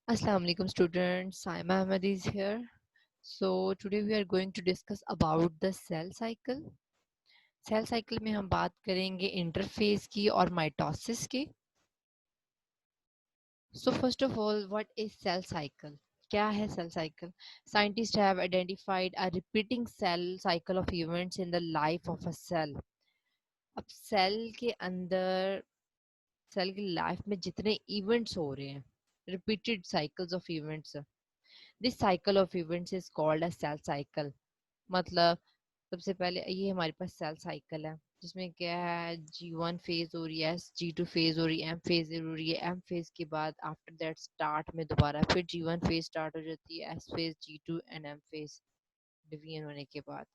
Assalamu alaikum students, Saima Ahmed is here. So today we are going to discuss about the cell cycle. Cell cycle में हम बात करेंगे interface की और mitosis की. So first of all, what is cell cycle? क्या है cell cycle? Scientists have identified a repeating cell cycle of events in the life of a cell. अब सेल के अंदर सेल की लाइफ में जितने इवेंट्स हो रहे हैं, repeated cycles of events, this cycle of events is called a cell cycle. मतलब सबसे पहले ये हमारे पास सेल साइकिल है जिसमें क्या है, G1 फेज हो रही है, G2 फेज हो रही है, M फेज हो रही है. M फेज के बाद आफ्टर दैट स्टार्ट में दोबारा फिर G1 फेज स्टार्ट हो जाती है, S phase, G2 and M phase division होने के बाद.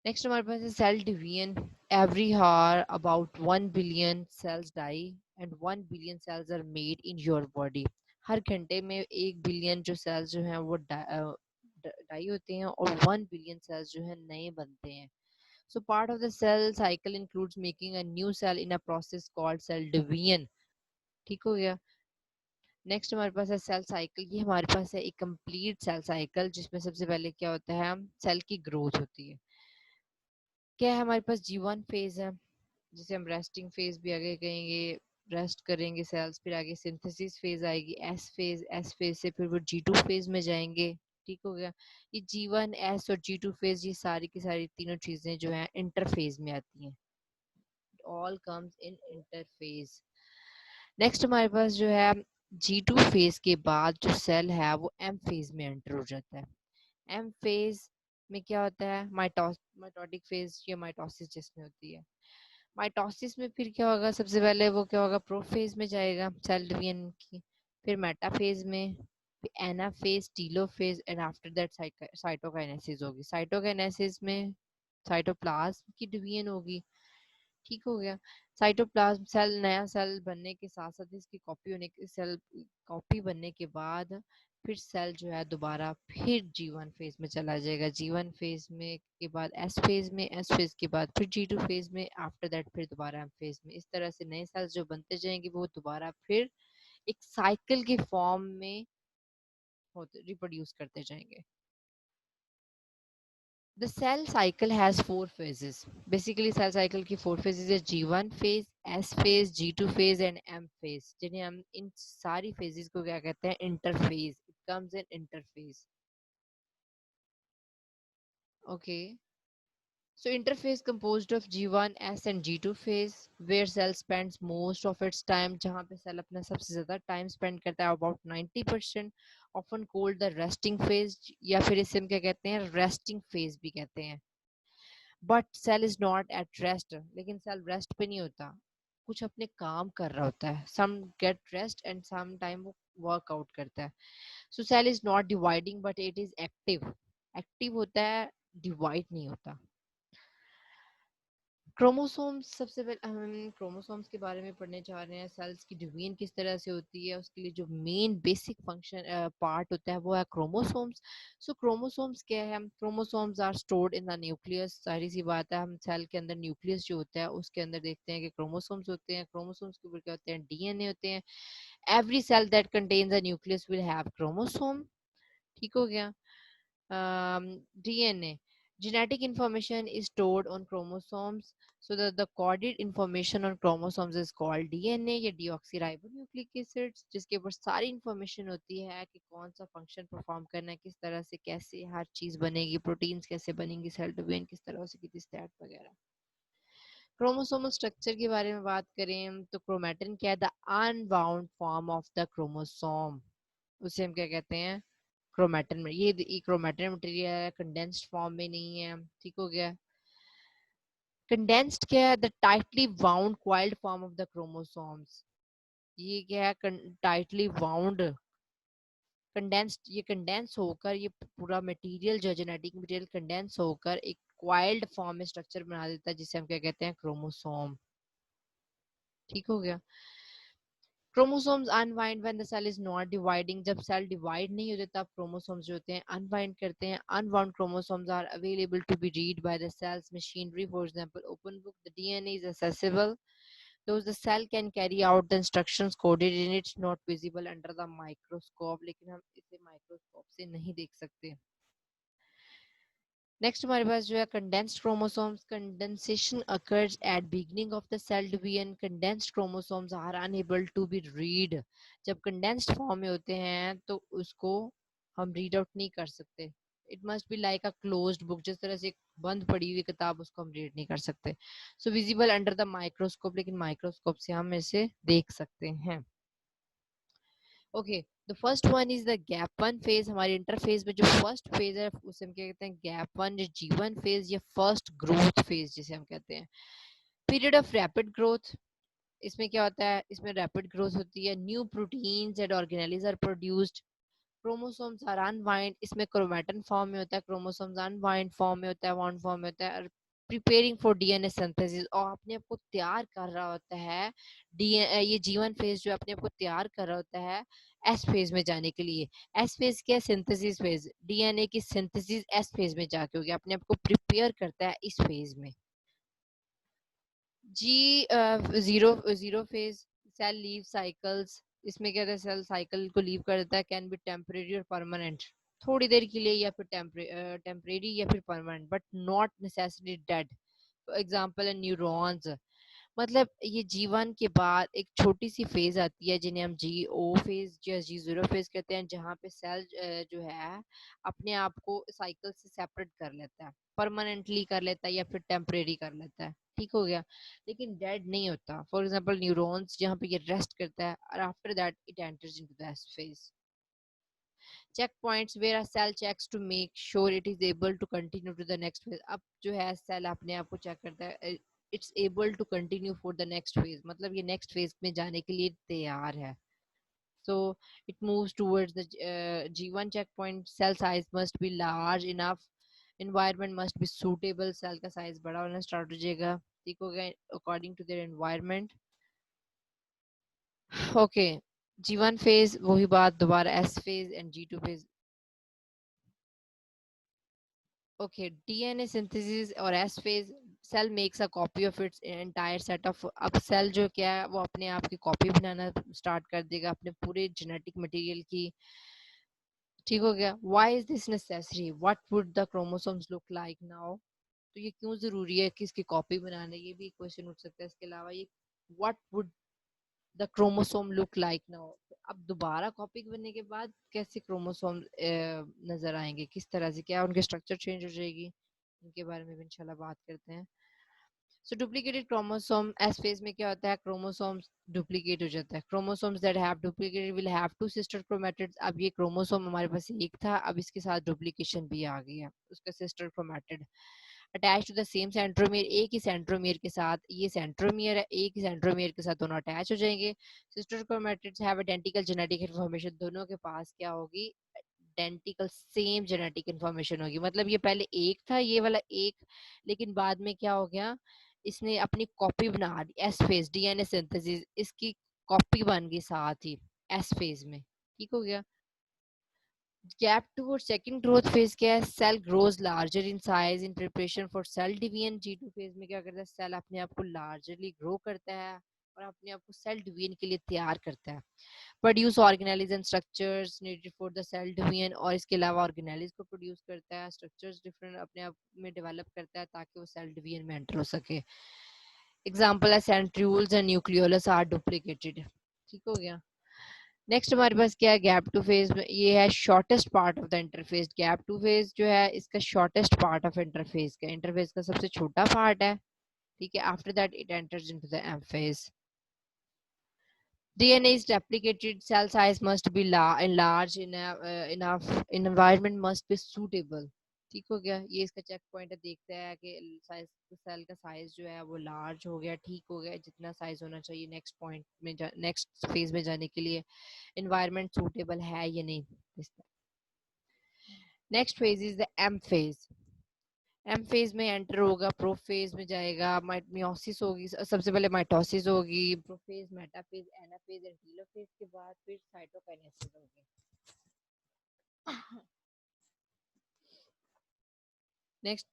नेक्स्ट हमारे पास है cell division. Every hour about 1 billion cells die and 1 billion cells are made in your body. हर घंटे में 1 बिलियन जो सेल्स जो हैं वो डाई होते हैं और 1 बिलियन सेल्स जो है नए बनते हैं. So part of the cell cycle includes making a new cell in a process called cell division. ठीक हो गया. नेक्स्ट हमारे पास है सेल साइकिल. ये हमारे पास है एक कंप्लीट सेल साइकिल जिसमें सबसे पहले क्या होता है, सेल की ग्रोथ होती है. क्या है हमारे पास, G1 फेज है जिसे हम रेस्टिंग फेज भी आगे कहेंगे. रेस्ट करेंगे सेल्स, फिर आगे सिंथेसिस फेज आएगी, एस फेज से फिर वो G2 फेज में जाएंगे. ठीक हो गया. ये G1, S और G2 फेज, ये सारी की सारी तीनों चीजें जो है इंटरफेज में आती हैं. All comes in interphase. Next हमारे पास जो है G2 फेज के बाद जो सेल है वो M फेज में एंटर हो जाता है. M फेज में क्या होता है, माइटोटिक फेज या माइटोसिस जिसमें होती है. माइटोसिस में फिर क्या होगा, सबसे पहले वो क्या होगा, प्रोफेज में जाएगा सेल डिवीजन की, फिर मेटाफेज में, फिर anaphase, telophase and after that cytokinesis होगी. साइटोकाइनेसिस में साइटोप्लाज्म की डिवीजन होगी. ठीक हो गया. साइटोप्लाज्म सेल, नया सेल बनने के साथ साथ इसकी कॉपी होने के सेल कॉपी बनने के बाद फिर सेल जो है दोबारा फिर G1 फेज में चला जाएगा. G1 फेज में के बाद S फेज में, S फेज के बाद फिर G2 फेज में, आफ्टर दैट फिर दोबारा M फेज में. इस तरह से नए सेल्स जो बनते जाएंगे वो दोबारा फिर एक साइकिल के फॉर्म में होते रिप्रोड्यूस करते जाएंगे. The cell cycle has four phases. Basically, cell cycle की four phases है: G1 phase, S phase, G2 phase and M phase. जिन्हें हम इन सारी phases को क्या कहते हैं, interphase. It comes in interphase. Okay. So interphase composed of G1, S and G2 phase, where cell spends most of its time, जहाँ पे cell अपना सबसे ज़्यादा time spend करता है, about 90%, often called the resting phase, या फिर इसे हम क्या कहते हैं, resting phase भी कहते हैं. But cell is not at rest. लेकिन सेल रेस्ट पे नहीं होता, कुछ अपने काम कर रहा होता है. Some get rest and some time वो वर्कआउट करता है. So cell is not dividing but it is active. Active होता है, डिवाइड नहीं होता. क्रोमोसोम्स, सबसे पहले हम क्रोमोसोम्स के बारे में पढ़ने जा रहे हैं. सेल्स की डिवीजन किस तरह से होती है, उसके लिए जो मेन बेसिक फंक्शन पार्ट होता है वो है क्रोमोसोम्स. सो क्रोमोसोम्स क्या है, chromosomes are stored in the nucleus. सारी सी बात है, हम सेल के अंदर न्यूक्लियस जो होता है उसके अंदर देखते हैं कि क्रोमोसोम्स होते हैं. क्रोमोसोम्स के ऊपर क्या होते हैं, डीएनए होते हैं. Every cell that contains a nucleus will have chromosome. ठीक हो गया. DNA, genetic information is stored on chromosomes, so that the coded information on chromosomes is called DNA या deoxyribonucleic acids, जिसके ऊपर सारी इंफॉर्मेशन होती है कि कौन सा फंक्शन परफॉर्म करना है, किस तरह से कैसे हर चीज बनेगी, प्रोटीन्स कैसे बनेंगी, सेल डिवीजन किस तरह से की, स्टैट वगैरह. क्रोमोसोमल स्ट्रक्चर के बारे में बात करें तो क्रोमेटिन क्या है, the unbound form of the chromosome. उसे हम क्या कहते हैं, क्रोमेटिन में. ये क्रोमेटिन मटेरियल है, कंडेंस्ड फॉर्म में नहीं है. ठीक हो गया. कंडेंस्ड क्या है, the tightly wound coiled form of the chromosomes. ये क्या है, टाइटली वाउंड. कंडेंस्ड, ये कंडेंस होकर, ये पूरा मटेरियल जो जेनेटिक मटेरियल कंडेंस होकर एक क्वाइल्ड फॉर्म में स्ट्रक्चर बना देता है जिसे हम क्या कहते हैं, क्रोमोसोम. ठीक हो गया. Chromosomes unwind when the cell is not dividing. जब सेल डिवाइड नहीं होते तब क्रोमोसोम्स जो होते हैं अनवाइंड करते हैं. Unbound chromosomes are available to be read by the cell's machinery. For example open book, the DNA is accessible. Though the cell can carry out the instructions coded in it, not visible under the microscope, लेकिन हम इसे microscope से नहीं देख सकते. Next हमारे पास जो है condensed chromosomes. Condensation occurs at beginning of the cell division. Condensed chromosomes are unable to be read. जब कंडेंस्ड फॉर्म में होते हैं तो उसको हम रीड आउट नहीं कर सकते. It must be like a closed book. जिस तरह से एक बंद पड़ी हुई किताब उसको हम रीड नहीं कर सकते. सो विजिबल अंडर द माइक्रोस्कोप, लेकिन माइक्रोस्कोप से हम इसे देख सकते हैं. Okay, the first one is the gap one phase. हमारे इंटरफेज में जो फर्स्ट फेज है उसे हम क्या कहते हैं, गैप वन. जो G1 फेज या फर्स्ट ग्रोथ फेज जिसे हम कहते हैं. Period of rapid growth. इसमें क्या होता है, इसमें रैपिड ग्रोथ होती है. New proteins and organelles are produced. Chromosomes are unwind. इसमें क्रोमेटिन फॉर्म में होता है. क्रोमोसोम्स अनवाइंड फॉर्म में होता है, वाउंड फॉर्म में होता है. प्रिपेयरिंग फॉर डीएनए सिंथेसिस, और अपने आप को तैयार कर रहा होता है. ये G1 फेज जो अपने आप को तैयार कर रहा होता है एस फेज में जाने के लिए. एस फेज क्या है, सिंथेसिस फेज. डीएनए की सिंथेसिस एस फेज में जाके होगी, अपने आप को प्रिपेयर करता है इस फेज में. जी zero phase. Cell leave cycles. इसमें क्या होता है, सेल साइकिल को लीव कर देता है. कैन बी टेम्परेरी और परमानेंट. थोड़ी देर के लिए या फिर टेम्परेरी या फिर permanent, but not necessary dead. For example neurons. मतलब ये G1 के बाद एक छोटी सी फेज आती है जिन्हें हम GO फेज या G0 फेज कहते हैं, जहाँ पे सेल जो है अपने आप को साइकिल से सेपरेट कर लेता है, परमानेंटली कर लेता है या फिर टेम्परेरी कर लेता है. ठीक हो गया, लेकिन डेड नहीं होता. फॉर एग्जांपल न्यूरॉन्स, जहाँ पे ये रेस्ट करता है और after that it enters into the S phase. checkpoints where a cell checks to make sure it is able to continue to the next phase. अब जो है सेल अपने आप को चेक करता है, it's able to continue for the next phase. मतलब ये नेक्स्ट फेज में जाने के लिए तैयार है. So it moves towards the G1 checkpoint. Cell size must be large enough. Environment must be suitable. Cell का size बड़ा होना start हो जाएगा. ठीक हो गया, according to their environment. Okay, G1 phase वही बात दोबारा. S phase and G2 phase. Okay, DNA synthesis और S phase. Cell makes a copy of its entire set of. अब सेल जो क्या है वो अपने आप की कॉपी बनाना स्टार्ट कर देगा अपने पूरे जेनेटिक मटेरियल की. ठीक हो गया. Why is this necessary? What would the chromosomes look like now? तो ये क्यों जरूरी है कि इसकी कॉपी बनाना, ये भी क्वेश्चन उठ सकता है. इसके अलावा ये what would the chromosome look like now? अब दोबारा कॉपी बनने के बाद कैसे क्रोमोसोम नजर आएंगे, किस तरह से, क्या उनके स्ट्रक्चर चेंज हो जाएगी, इनके बारे में भी इंशाल्लाह बात करते हैं. So duplicated chromosome. S phase में क्या होता है, क्रोमोसोम्स डुप्लीकेट हो जाता है. Chromosomes that have duplicated will have two sister chromatids. अब ये क्रोमोसोम हमारे पास एक था, अब इसके साथ डुप्लीकेशन भी आ गई है, उसका sister chromatid attach to the same centromere. एक ही सेंट्रोमियर के साथ, ये सेंट्रोमियर है, एक ही सेंट्रोमियर के साथ दोनों अटैच हो जाएंगे. Sister chromatids have identical genetic information. दोनों के पास क्या होगी, आइडेंटिकल सेम जेनेटिक इन्फॉर्मेशन होगी. मतलब ये पहले एक था ये वाला एक, लेकिन बाद में क्या हो गया, इसने अपनी कॉपी बना दी. एस फेज डीएनए सिंथेसिस, इसकी कॉपी बन गई साथ ही एस फेज में. ठीक हो गया. गैप टू और सेकंड ग्रोथ फेज क्या है, cell grows larger in size in preparation for cell division. G2 phase में क्या करता है, सेल अपने आप को लार्जरली ग्रो करता है और अपने आप को सेल डिवीजन के लिए तैयार करता है. Produce organelles and structures needed for the cell division. और इसके अलावा ऑर्गेनेल्स को प्रोड्यूस करता है, स्ट्रक्चर्स डिफरेंट अपने आप में डेवलप करता है ताकि वो सेल डिवीजन में एंटर हो सके. एग्जांपल है centrioles and nucleolus are duplicated. ठीक हो गया. नेक्स्ट हमारे पास क्या है, गैप टू फेज में ये है shortest part of the interphase. Gap two phase जो है इसका शॉर्टेस्ट पार्ट ऑफ इंटरफेस का, इंटरफेस का सबसे छोटा पार्ट है. ठीक है. After that it enters into the M phase. DNA is replicated. Cell size must be enlarged enough. Environment must be suitable. ठीक हो गया. ये इसका चेक पॉइंट है, देखता है कि साइज, सेल का साइज जो है वो लार्ज हो गया, ठीक हो गया, जितना साइज होना चाहिए नेक्स्ट पॉइंट में, नेक्स्ट फेज में जाने के लिए. एनवायरनमेंट सूटेबल है या नहीं. Next phase is the M phase. M phase में एंटर होगा, प्रोफेज में जाएगा, मियोसिस होगी, सबसे पहले माइटोसिस होगी, prophase, metaphase, anaphase and telophase के बाद फिर साइटोकाइनेसिस होगी. नेक्स्ट,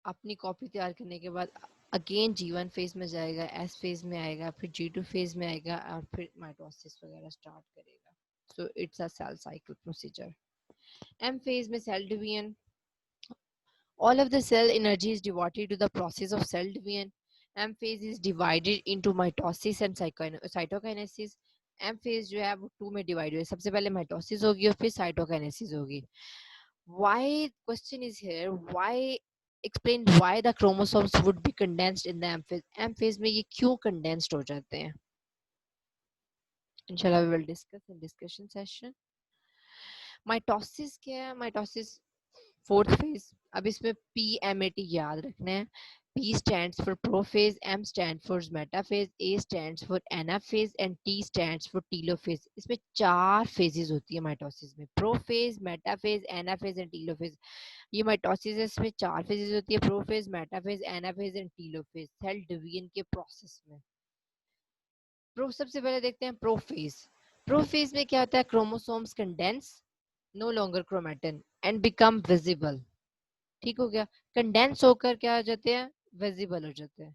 अपनी कॉपी तैयार करने के बाद अगेन G1 फेज में जाएगा, S फेज में आएगा, फिर G2 फेज में आएगा और फिर माइटोसिस वगैरह स्टार्ट करेगा. So it's a cell cycle procedure. M phase में cell division. All of the cell energy is devoted to the process of cell division. M phase is divided into mitosis and cytokinesis. M phase जो है वो to में divide हुआ है. सबसे पहले mitosis होगी और फिर साइटोकाइनेसिस होगी. Why question is here? Why explain why the chromosomes would be condensed in the M phase? M phase में ये क्यों condensed हो जाते हैं? Inshallah we will discuss in discussion session. Mitosis क्या है? Mitosis fourth phase. अब इसमें PMAT याद रखना है. P stands for prophase, M stands for metaphase, A stands for anaphase and T stands for telophase. इसमें 4 phases होती है माइटोसिस में. Prophase, metaphase, anaphase and telophase. ये माइटोसिस है, इसमें 4 phases होती है. Prophase, metaphase, anaphase and telophase. Cell division के प्रोसेस में. सबसे पहले देखते हैं प्रोफेज. प्रोफेज में क्या होता है? Chromosomes condense, no longer chromatin and become visible. ठीक हो गया. कंडेंस होकर क्या हो जाते हैं? विजिबल हो जाते हैं,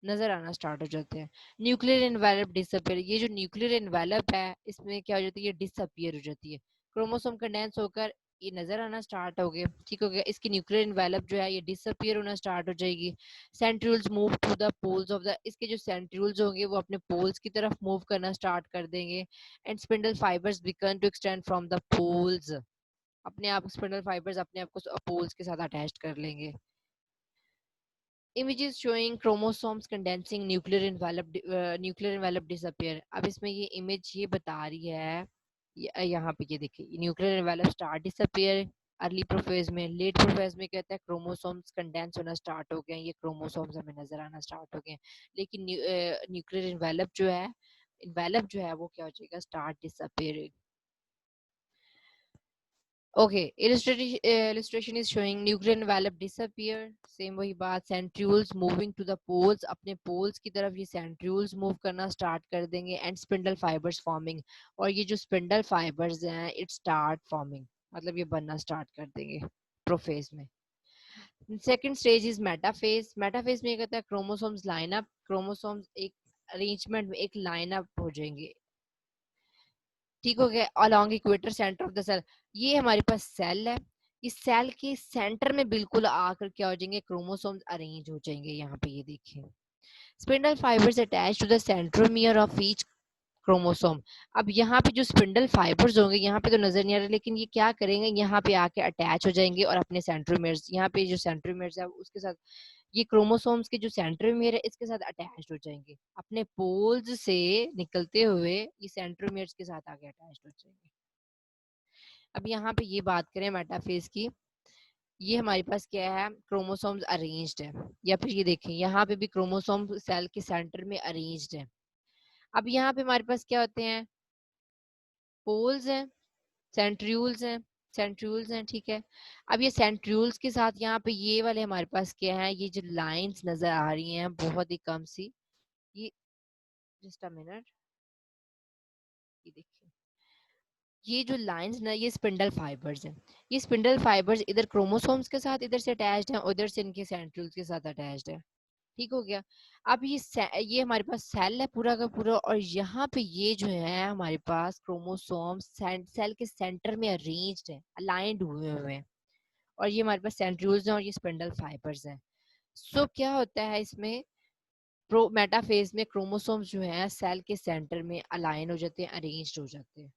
नजर आना स्टार्ट हो जाते हैं. Nuclear envelope disappear. ये जो न्यूक्लियर एनवेलप है इसमें क्या हो जाती है? ये डिसअपियर हो जाती है. क्रोमोसोम कंडेंस होकर ये नजर आना स्टार्ट हो गए. ठीक हो गया. इसकी न्यूक्लियर एनवेलप जो है ये डिसअपियर होना स्टार्ट हो जाएगी. Centrioles move to the poles of the. इसके जो सेंट्रियोल्स होंगे वो अपने पोल्स की तरफ मूव करना स्टार्ट कर देंगे. And spindle fibres begin to extend from the poles. अपने आप स्पिंडल फाइबर्स अपने आप को पोल्स के साथ अटैच कर लेंगे. Images showing chromosomes condensing, nuclear envelope disappear. अब इसमें ये इमेज ये बता रही है, यहाँ पे ये देखिए nuclear envelope start disappear early prophase में. लेट प्रोफेज में कहता है क्रोमोसोम्स कंडेंस होना स्टार्ट हो गए. ये क्रोमोसोम्स हमें नजर आना स्टार्ट हो गए. लेकिन न्यूक्लियर एनवेलप जो है वो क्या हो जाएगा? Start disappearing. Okay, illustration is showing nuclear envelope disappear. Same वही बात. Centrioles moving to the poles. अपने poles की तरफ ये centrioles move करना start कर देंगे and spindle fibers forming. और ये जो spindle fibers हैं it start forming. मतलब ये बनना start कर देंगे prophase में. Second stage is metaphase. Metaphase में ये कहता है chromosomes line up. Chromosomes एक arrangement में एक line up हो जाएंगे. ठीक हो गया. Along equator centre of the cell. ये हमारे पास सेल है. इस सेल के सेंटर में बिल्कुल आकर क्या हो जाएंगे? क्रोमोसोम्स अरेंज हो जाएंगे. यहाँ पे ये देखिए spindle fibres attach to the centromere of each chromosome. अब यहाँ पे जो स्पिंडल फाइबर्स होंगे यहाँ पे तो नजर नहीं आ रहे, लेकिन ये क्या करेंगे? यहाँ पे आके अटैच हो जाएंगे और अपने सेंट्रोमियर्स, यहाँ पे जो सेंट्रोमियर्स है उसके साथ ये क्रोमोसोम्स के जो सेंट्रोमियर है इसके साथ अटैच्ड हो जाएंगे. अपने पोल्स से निकलते हुए ये सेंट्रोमियर्स के साथ आगे अटैच्ड हो जाएंगे. अब यहाँ पे ये बात करें मेटाफेज की. ये हमारे पास क्या है? क्रोमोसोम्स अरेंज्ड है. या फिर ये देखें यहाँ पे भी क्रोमोसोम सेल के सेंटर में अरेंज्ड है. अब यहाँ पे हमारे पास क्या होते हैं? पोल्स हैं, सेंट्रियोल्स हैं, सेंट्रियोल्स हैं. ठीक है. अब ये सेंट्रियोल्स के साथ यहाँ पे ये वाले हमारे पास क्या है? ये जो लाइंस नजर आ रही हैं बहुत ही कम सी. ये जस्ट अ मिनट, ये देखिए ये जो लाइंस ना ये स्पिंडल फाइबर्स हैं. ये स्पिंडल फाइबर्स इधर क्रोमोसोम्स के साथ इधर से अटैच्ड हैं, उधर से इनके सेंट्रियोल्स के साथ अटैच्ड है. ठीक हो गया. अब ये हमारे पास सेल है पूरा का पूरा और यहाँ पे ये जो है हमारे पास क्रोमोसोम सेल के सेंटर में अरेंज्ड है, अलाइंड हुए हुए हैं. और ये हमारे पास सेंट्रियोल्स हैं और ये स्पिंडल फाइबर्स हैं. सो क्या होता है इसमें? प्रो मेटाफेज में क्रोमोसोम्स जो है सेल के सेंटर में अलाइन हो जाते हैं, अरेंज्ड हो जाते हैं.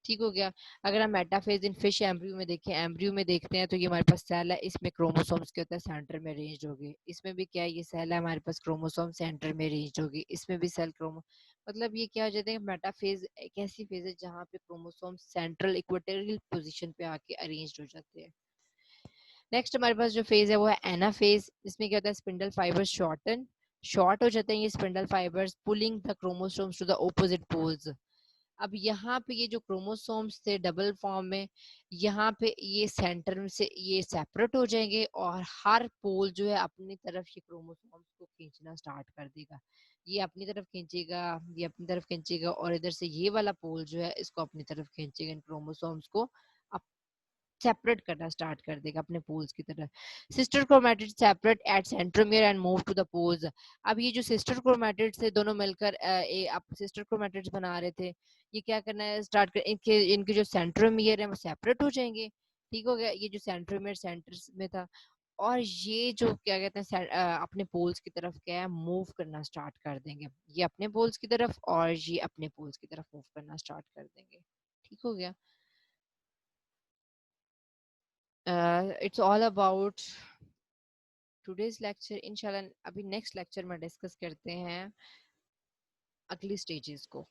ठीक हो गया. अगर हम मेटाफेज इन फिश एम्ब्रियो में देखें, एम्ब्रियो में देखते हैं तो ये हमारे पास सेल है, इसमें क्रोमोसोम्स क्या होता है? सेंटर में अरेंज होगी. इसमें भी क्या है? ये सेल है हमारे पास, क्रोमोसोम सेंटर में अरेंज होगी. इसमें भी सेल क्रोमो मतलब ये क्या हो जाता है? मेटाफेज एक ऐसी फेज है जहाँ पे क्रोमोसोम सेंट्रल इक्वेटोरियल पोजीशन पे आके अरेंज हो जाते हैं. नेक्स्ट हमारे पास जो फेज है वो है एनाफेज. इसमें क्या होता है? स्पिंडल फाइबर्स शॉर्ट हो जाते हैं ये spindle fibres, pulling the chromosomes to the opposite poles. अब यहाँ पे ये जो क्रोमोसोम्स थे डबल फॉर्म में, यहाँ पे ये सेंटर से ये सेपरेट हो जाएंगे और हर पोल जो है अपनी तरफ ये क्रोमोसोम्स को खींचना स्टार्ट कर देगा. ये अपनी तरफ खींचेगा, ये अपनी तरफ खींचेगा और इधर से ये वाला पोल जो है इसको अपनी तरफ खींचेगा, इन क्रोमोसोम्स को सेपरेट करना स्टार्ट कर देगा अपने पोल्स की तरफ। Sister chromatid separate at centromere and move to the poles. अब ये जो सिस्टर क्रोमैटिड्स थे दोनों मिलकर सिस्टर क्रोमैटिड्स बना रहे थे, ये क्या करना है स्टार्ट कर, इनके इनके जो सेंट्रोमियर है वो सेपरेट हो जाएंगे। ठीक हो गया, ये जो सेंट्रोमियर सेंटर्स में था, और ये जो क्या कहते हैं अपने पोल्स की तरफ क्या है मूव करना स्टार्ट कर देंगे, ये अपने पोल्स की तरफ और ये अपने पोल्स की तरफ मूव करना स्टार्ट कर देंगे। ठीक हो गया। It's all about today's lecture. इंशाल्लाह अभी नेक्स्ट लेक्चर में डिस्कस करते हैं अगली स्टेजेस को।